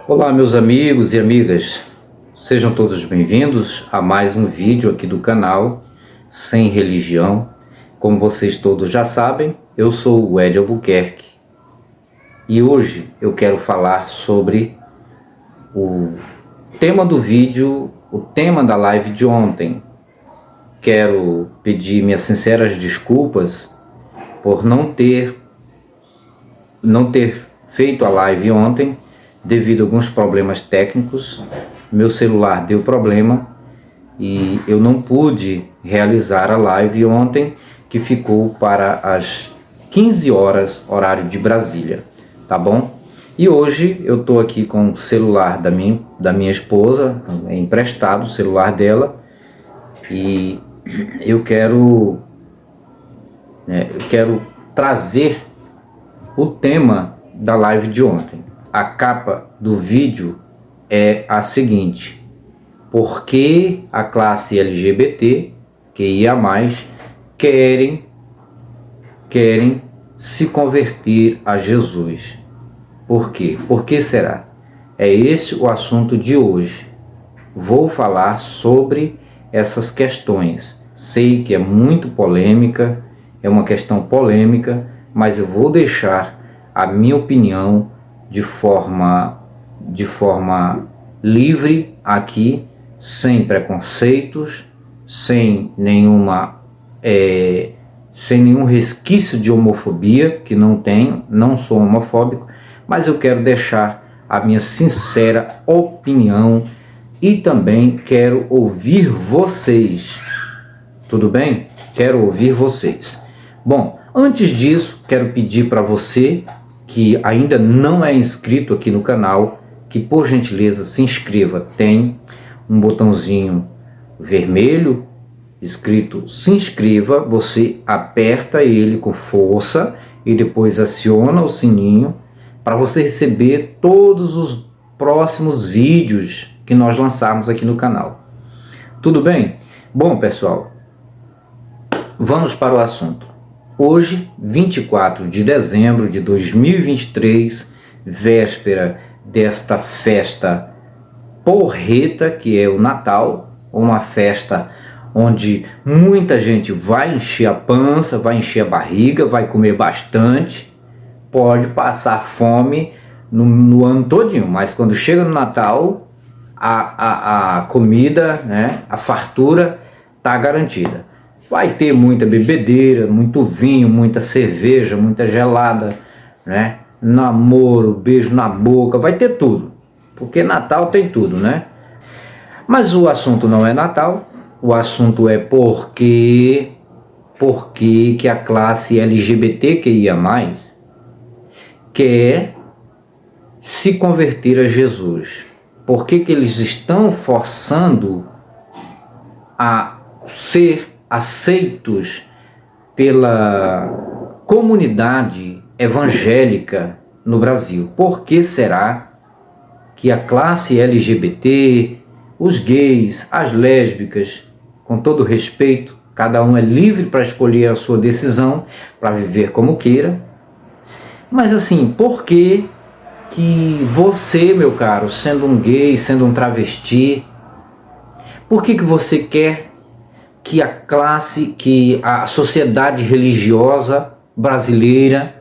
Olá, meus amigos e amigas, sejam todos bem-vindos a mais um vídeo aqui do canal Sem Religião. Como vocês todos já sabem, eu sou o Ed Albuquerque e hoje eu quero falar sobre o tema do vídeo, o tema da live de ontem. Quero pedir minhas sinceras desculpas por não ter feito a live ontem, devido a alguns problemas técnicos. Meu celular deu problema e eu não pude realizar a live ontem, que ficou para as 15 horas, horário de Brasília, tá bom? E hoje eu estou aqui com o celular da minha esposa, emprestado o celular dela, e eu quero trazer o tema da live de ontem. A capa do vídeo é a seguinte: por que a classe LGBT, QIA+, querem se converter a Jesus? Por quê? Por que será? É esse o assunto de hoje. Vou falar sobre essas questões. Sei que é muito polêmica, é uma questão polêmica, mas eu vou deixar a minha opinião de forma livre aqui, sem preconceitos, sem nenhum resquício de homofobia, que não tenho, não sou homofóbico, mas eu quero deixar a minha sincera opinião e também quero ouvir vocês. Tudo bem? Quero ouvir vocês. Bom, antes disso, quero pedir para você que ainda não é inscrito aqui no canal, que por gentileza se inscreva. Tem um botãozinho vermelho escrito se inscreva, você aperta ele com força e depois aciona o sininho para você receber todos os próximos vídeos que nós lançarmos aqui no canal. Tudo bem? Bom, pessoal, vamos para o assunto. Hoje, 24 de dezembro de 2023, véspera desta festa porreta que é o Natal, uma festa onde muita gente vai encher a pança, vai encher a barriga, vai comer bastante, pode passar fome no ano todinho, mas quando chega no Natal, a comida, né, a fartura está garantida. Vai ter muita bebedeira, muito vinho, muita cerveja, muita gelada, né? Namoro, beijo na boca, vai ter tudo. Porque Natal tem tudo, né? Mas o assunto não é Natal, o assunto é por que a classe LGBTQIA+, quer se converter a Jesus. Por que eles estão forçando a ser aceitos pela comunidade evangélica no Brasil? Por que será que a classe LGBT, os gays, as lésbicas, com todo respeito, cada um é livre para escolher a sua decisão, para viver como queira, mas assim, por que você, meu caro, sendo um gay, sendo um travesti, por que você quer que a sociedade religiosa brasileira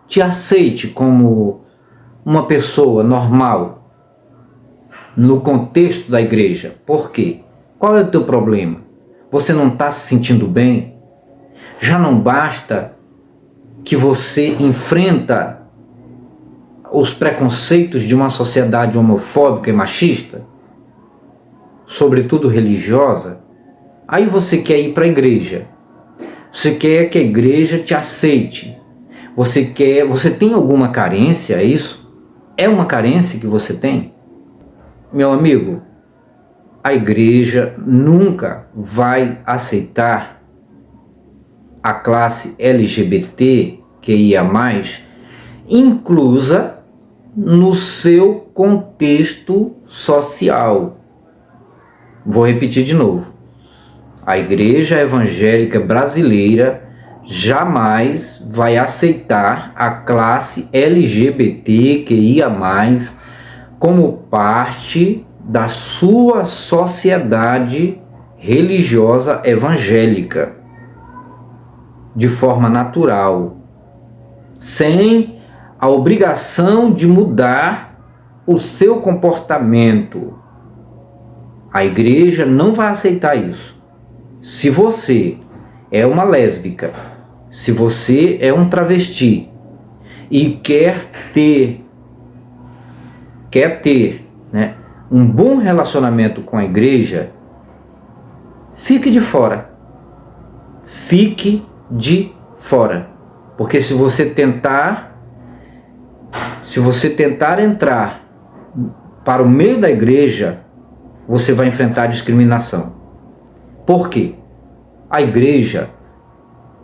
te aceite como uma pessoa normal no contexto da igreja? Por quê? Qual é o teu problema? Você não está se sentindo bem? Já não basta que você enfrenta os preconceitos de uma sociedade homofóbica e machista, sobretudo religiosa? Aí você quer ir para a igreja, você quer que a igreja te aceite, você tem alguma carência? É isso? É uma carência que você tem? Meu amigo, a igreja nunca vai aceitar a classe LGBT, QIA+, inclusa no seu contexto social. Vou repetir de novo. A igreja evangélica brasileira jamais vai aceitar a classe LGBTQIA+, como parte da sua sociedade religiosa evangélica, de forma natural, sem a obrigação de mudar o seu comportamento. A igreja não vai aceitar isso. Se você é uma lésbica, se você é um travesti e quer ter, né, um bom relacionamento com a igreja, fique de fora. Fique de fora. Porque se você tentar entrar para o meio da igreja, você vai enfrentar discriminação. Por quê? A igreja,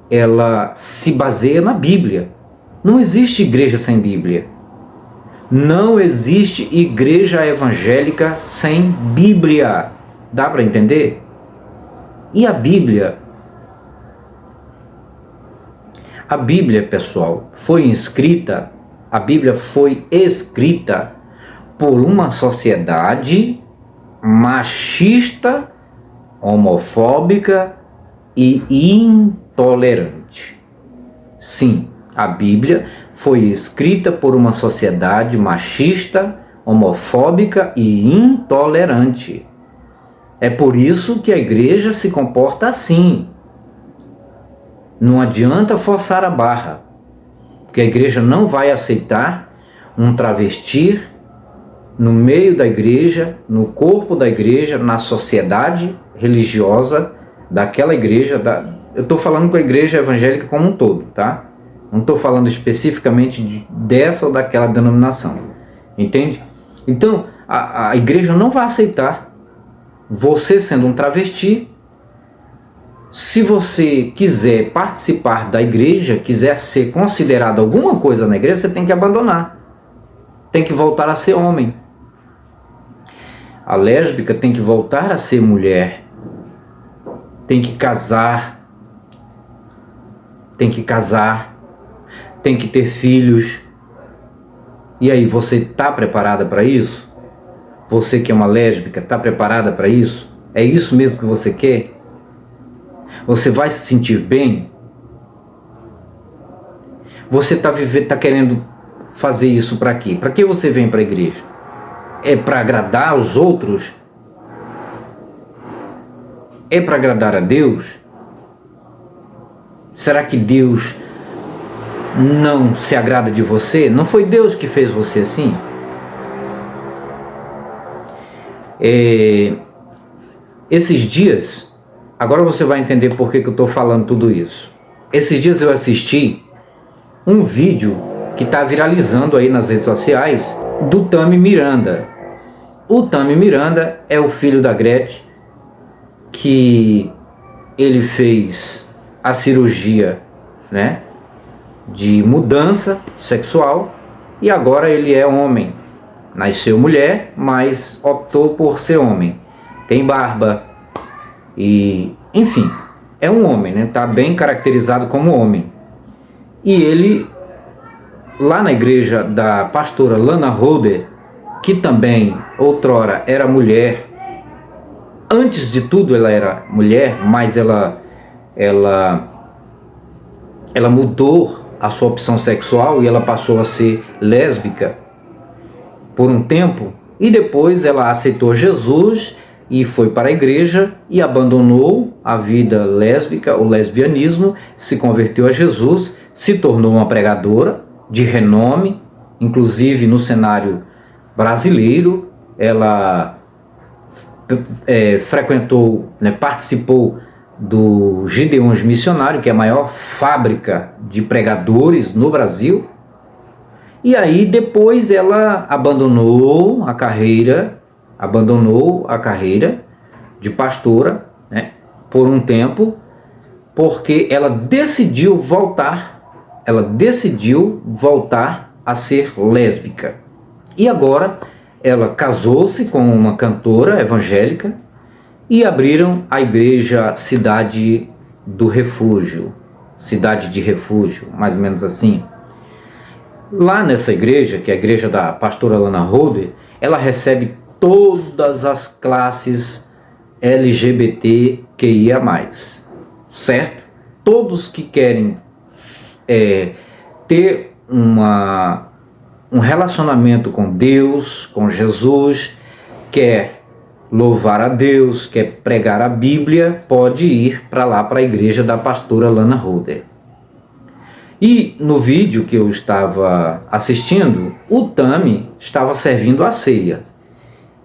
ela se baseia na Bíblia. Não existe igreja sem Bíblia. Não existe igreja evangélica sem Bíblia. Dá para entender? E a Bíblia? A Bíblia, pessoal, a Bíblia foi escrita por uma sociedade machista, homofóbica e intolerante. Sim, a Bíblia foi escrita por uma sociedade machista, homofóbica e intolerante. É por isso que a igreja se comporta assim. Não adianta forçar a barra, porque a igreja não vai aceitar um travesti no meio da igreja, no corpo da igreja, na sociedade religiosa daquela igreja. Eu estou falando com a igreja evangélica como um todo, tá? Não estou falando especificamente dessa ou daquela denominação, entende? Então, a igreja não vai aceitar você sendo um travesti. Se você quiser participar da igreja, quiser ser considerado alguma coisa na igreja, você tem que abandonar. Tem que voltar a ser homem. A lésbica tem que voltar a ser mulher. Tem que casar. Tem que ter filhos. E aí, você está preparada para isso? Você que é uma lésbica, está preparada para isso? É isso mesmo que você quer? Você vai se sentir bem? Você está querendo fazer isso para quê? Para que você vem para a igreja? É para agradar os outros? É para agradar a Deus? Será que Deus não se agrada de você? Não foi Deus que fez você assim? Esses dias, agora você vai entender por que eu estou falando tudo isso. Esses dias eu assisti um vídeo que está viralizando aí nas redes sociais do Tami Miranda. O Tami Miranda é o filho da Gretchen, que ele fez a cirurgia, né, de mudança sexual e agora ele é homem. Nasceu mulher, mas optou por ser homem. Tem barba e, enfim, é um homem, né? Tá bem caracterizado como homem. E ele, lá na igreja da pastora Lana Holder, que também outrora era mulher, antes de tudo ela era mulher, mas ela mudou a sua opção sexual e ela passou a ser lésbica por um tempo, e depois ela aceitou Jesus e foi para a igreja e abandonou a vida lésbica, o lesbianismo, se converteu a Jesus, se tornou uma pregadora de renome, inclusive no cenário brasileiro. Ela frequentou, né, participou do Gideões Missionário, que é a maior fábrica de pregadores no Brasil. E aí depois ela abandonou a carreira de pastora, né, por um tempo, porque ela decidiu voltar a ser lésbica. E agora ela casou-se com uma cantora evangélica e abriram a igreja Cidade de Refúgio, mais ou menos assim. Lá nessa igreja, que é a igreja da pastora Lana Holder, ela recebe todas as classes LGBTQIA+, certo? Todos que querem ter um relacionamento com Deus, com Jesus, quer louvar a Deus, quer pregar a Bíblia, pode ir para lá, para a igreja da pastora Lana Holder. E no vídeo que eu estava assistindo, o Tami estava servindo a ceia.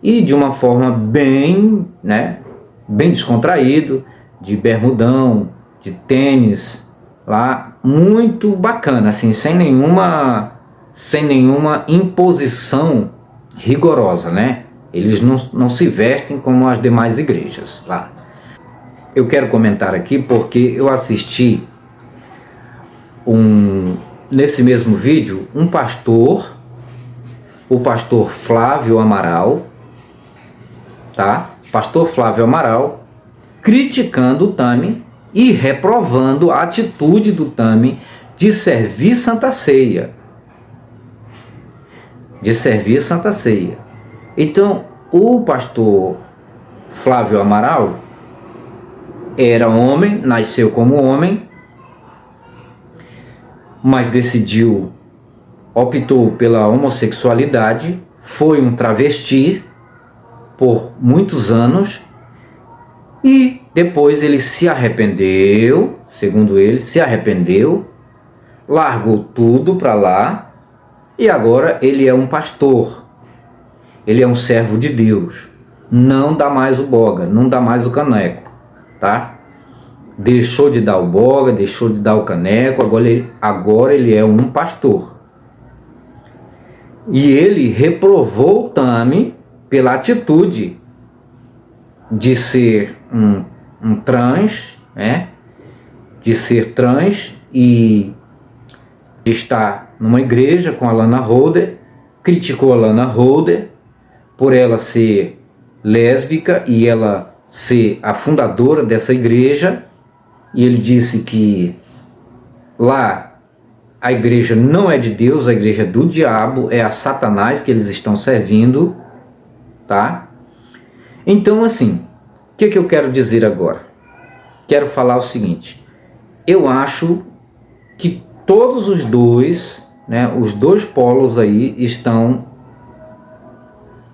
E de uma forma bem descontraído, de bermudão, de tênis, lá, muito bacana, assim, sem nenhuma imposição rigorosa, né? Eles não se vestem como as demais igrejas lá. Eu quero comentar aqui porque eu assisti nesse mesmo vídeo, o pastor Flávio Amaral, tá? Pastor Flávio Amaral, criticando o Tami e reprovando a atitude do Tami de servir Santa Ceia. Então, o pastor Flávio Amaral era homem, nasceu como homem, mas optou pela homossexualidade, foi um travesti por muitos anos e depois ele se arrependeu, segundo ele, largou tudo para lá e agora ele é um pastor, ele é um servo de Deus, não dá mais o boga, não dá mais o caneco, tá? Deixou de dar o boga, deixou de dar o caneco, agora ele é um pastor. E ele reprovou o Tami pela atitude de ser um trans, né? De ser trans e de estar numa igreja com a Lana Holder, criticou a Lana Holder por ela ser lésbica e ela ser a fundadora dessa igreja. E ele disse que lá a igreja não é de Deus, a igreja é do diabo, é a Satanás que eles estão servindo, tá? Então, assim, o que eu quero dizer agora? Quero falar o seguinte: eu acho que todos os dois, né, os dois polos aí estão,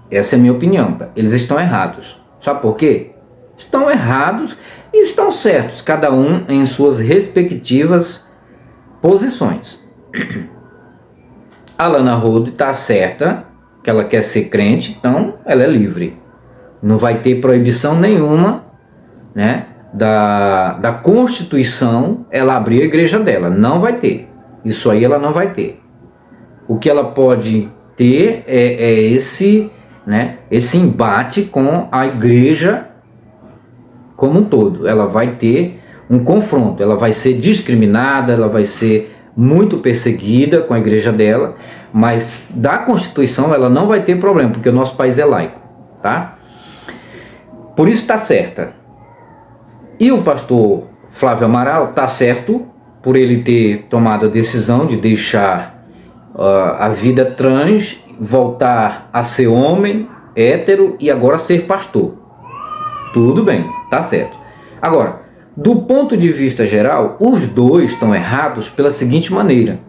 essa é a minha opinião, tá? Eles estão errados. Sabe por quê? Estão errados e estão certos, cada um em suas respectivas posições. A Lana Holder está certa, que ela quer ser crente, então ela é livre. Não vai ter proibição nenhuma, né, da Constituição ela abrir a igreja dela. Não vai ter. Isso aí ela não vai ter. O que ela pode ter é esse embate com a igreja como um todo. Ela vai ter um confronto, ela vai ser discriminada, ela vai ser muito perseguida com a igreja dela, mas da Constituição ela não vai ter problema, porque o nosso país é laico, tá? Por isso está certa. E o pastor Flávio Amaral está certo por ele ter tomado a decisão de deixar a vida trans, voltar a ser homem, hétero e agora ser pastor. Tudo bem, tá certo. Agora, do ponto de vista geral, os dois estão errados pela seguinte maneira.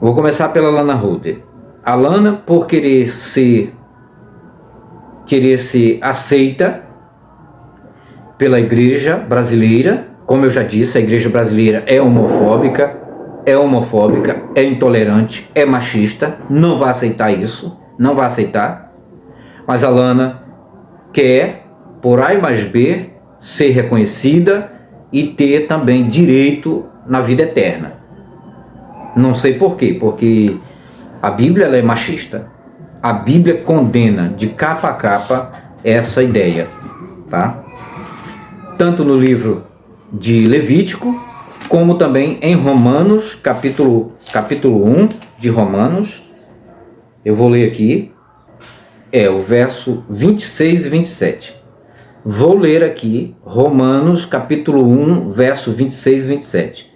Vou começar pela Lana Holder. A Lana, por querer ser aceita pela igreja brasileira, como eu já disse, a igreja brasileira é homofóbica, é intolerante, é machista, não vai aceitar isso, não vai aceitar. Mas a Lana quer, por A mais B, ser reconhecida e ter também direito na vida eterna. Não sei por quê, porque a Bíblia ela é machista. A Bíblia condena de capa a capa essa ideia, tá? Tanto no livro de Levítico, como também em Romanos, capítulo 1 de Romanos. Eu vou ler aqui. O verso 26 e 27. Vou ler aqui Romanos capítulo 1, verso 26 e 27.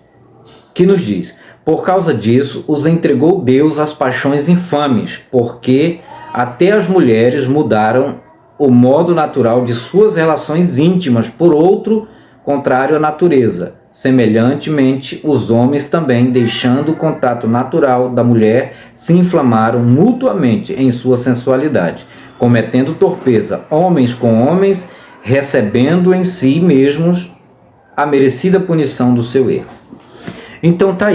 que nos diz: por causa disso os entregou Deus às paixões infames, porque até as mulheres mudaram o modo natural de suas relações íntimas por outro contrário à natureza. Semelhantemente, os homens também, deixando o contato natural da mulher, se inflamaram mutuamente em sua sensualidade, cometendo torpeza, homens com homens, recebendo em si mesmos a merecida punição do seu erro. Então tá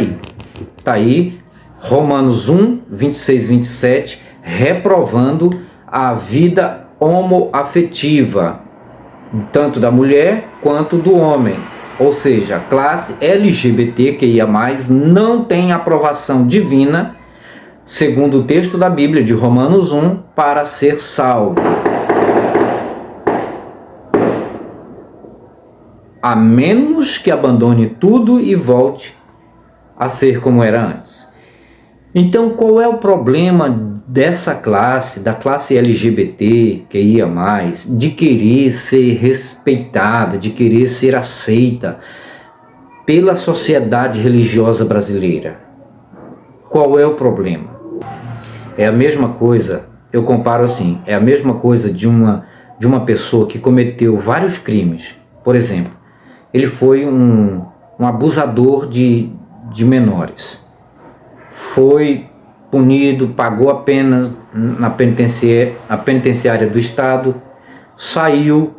aí, Romanos 1, 26, 27, reprovando a vida homoafetiva, tanto da mulher quanto do homem. Ou seja, a classe LGBTQIA+, não tem aprovação divina, segundo o texto da Bíblia de Romanos 1, para ser salvo. A menos que abandone tudo e volte a ser como era antes. Então, qual é o problema dessa classe, da classe LGBT, que ia mais, de querer ser respeitada, de querer ser aceita pela sociedade religiosa brasileira? Qual é o problema? É a mesma coisa, eu comparo assim, é a mesma coisa de uma pessoa que cometeu vários crimes. Por exemplo, ele foi um abusador de menores. Foi punido, pagou a pena na penitenciária do Estado, saiu,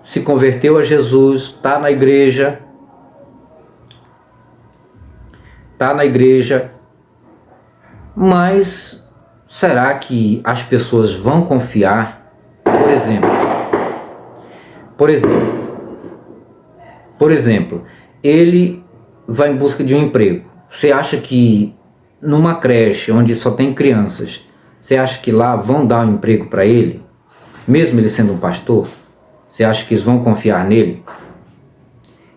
se converteu a Jesus, está na igreja, mas será que as pessoas vão confiar? Por exemplo, ele vai em busca de um emprego. Você acha que numa creche onde só tem crianças, você acha que lá vão dar um emprego para ele? Mesmo ele sendo um pastor? Você acha que eles vão confiar nele?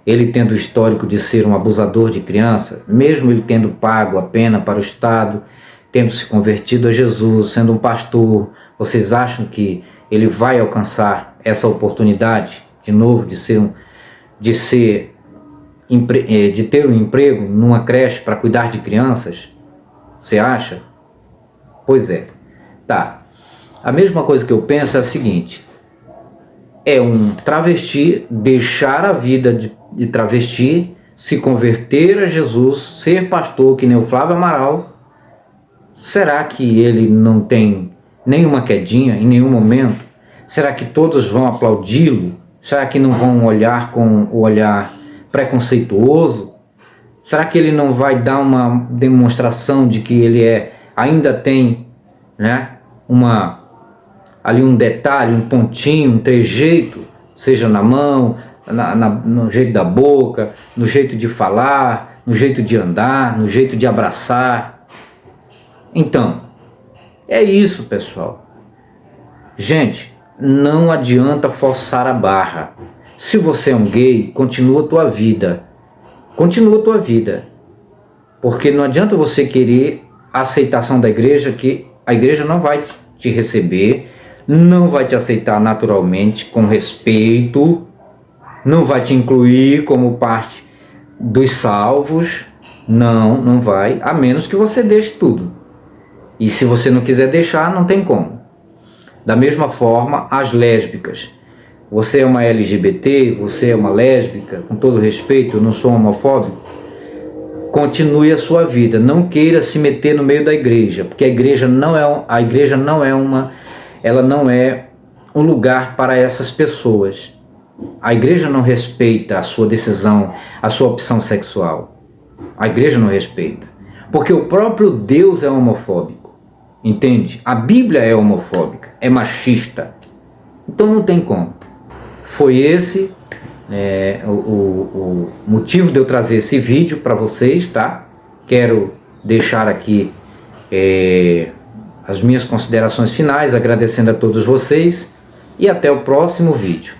Ele tendo o histórico de ser um abusador de criança, mesmo ele tendo pago a pena para o Estado, tendo se convertido a Jesus, sendo um pastor, vocês acham que ele vai alcançar essa oportunidade de novo de ter um emprego numa creche para cuidar de crianças? Você acha? Pois é. Tá. A mesma coisa que eu penso é a seguinte: é um travesti deixar a vida de travesti, se converter a Jesus, ser pastor que nem o Flávio Amaral. Será que ele não tem nenhuma quedinha em nenhum momento? Será que todos vão aplaudi-lo? Será que não vão olhar com o olhar preconceituoso? Será que ele não vai dar uma demonstração de que ele ainda tem, né, um detalhe, um pontinho, um trejeito, seja na mão, no jeito da boca, no jeito de falar, no jeito de andar, no jeito de abraçar? Então, é isso, pessoal. Gente, não adianta forçar a barra. Se você é um gay, continua a tua vida. Porque não adianta você querer a aceitação da igreja, que a igreja não vai te receber, não vai te aceitar naturalmente, com respeito, não vai te incluir como parte dos salvos. Não vai, a menos que você deixe tudo. E se você não quiser deixar, não tem como. Da mesma forma, as lésbicas. Você é uma LGBT, você é uma lésbica, com todo respeito, eu não sou homofóbico. Continue a sua vida, não queira se meter no meio da igreja, porque a igreja não é um lugar para essas pessoas. A igreja não respeita a sua decisão, a sua opção sexual. A igreja não respeita, porque o próprio Deus é homofóbico, entende? A Bíblia é homofóbica, é machista, então não tem como. Foi esse o motivo de eu trazer esse vídeo para vocês, tá? Quero deixar aqui as minhas considerações finais, agradecendo a todos vocês e até o próximo vídeo.